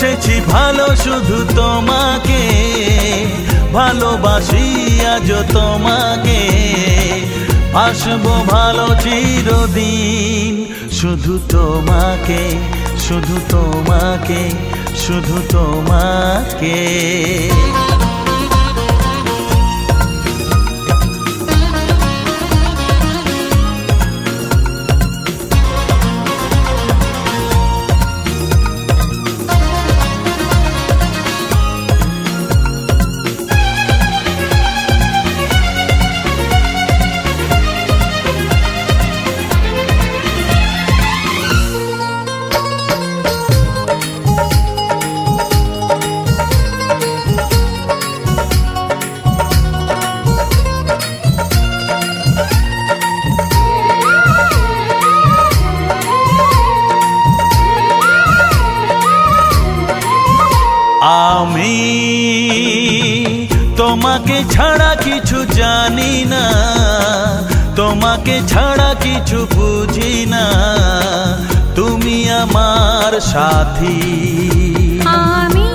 বেসেছি ভালো শুধু তোমাকে, ভালোবাসি আজ তোমাকে, আসবো ভালো চিরদিন। শুধু তোমাকে, শুধু তোমাকে, শুধু তোমাকে। আমি তোমাকে ছাড়া কিছু জানি না, তোমাকে ছাড়া কিছু বুঝি না, তুমি আমার সাথী। আমি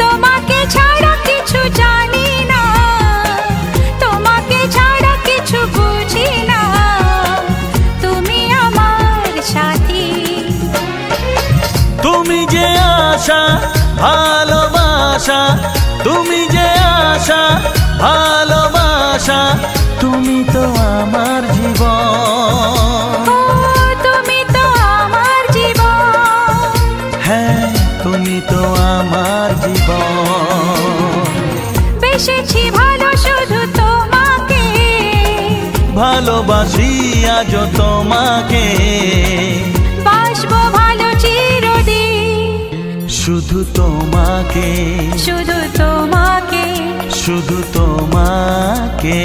তোমাকে ছাড়া কিছু জানি না, তোমাকে ছাড়া কিছু বুঝি না, তুমি আমার সাথী। তুমি যে আশা ভালোবাসা, তুমি যে আশা ভালোবাসা, তুমি তো আমার জীবন। তুমি তো আমার জীবন। হ্যাঁ, তুমি তো আমার জীবন। বেসেছি ভালো শুধু তোমাকে, ভালোবাসি আজ তোমাকে, বাসবো ভালো চিরদিন। শুধু তোমাকে, শুধু তোমাকে, শুধু তোমাকে।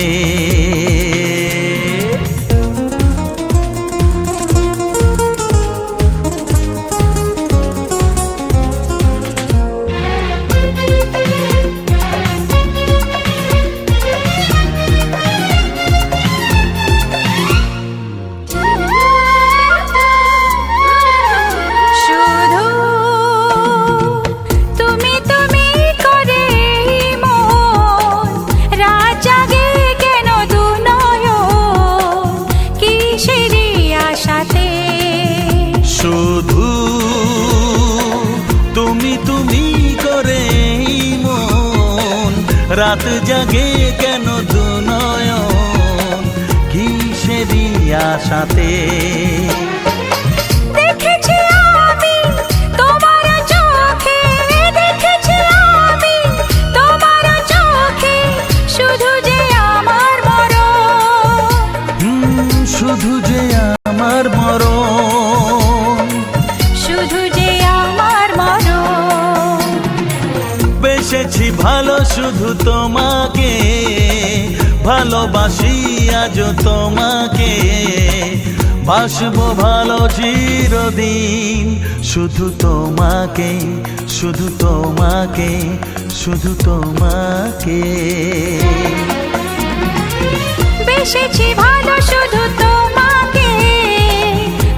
শুধু তুমি তুমি করে মন, রাত জাগে কেন দু নয়ন, কিসেরই আশাতে। দেখেছি আমি তোমার চোখে, দেখেছি আমি তোমার চোখে, শুধু যে আমার মরণ। শুধু যে আমার মরণ, শুধু যে আমার মরণ। বেসেছি ভালো শুধু তোমাকে, ভালোবাসি আজ তোমাকে, বাসবো ভালো চিরদিন। শুধু তোমাকে, শুধু তোমাকে, শুধু তোমাকে। বেসেছি ভালো শুধু তোমাকে,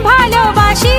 ভালোবাসি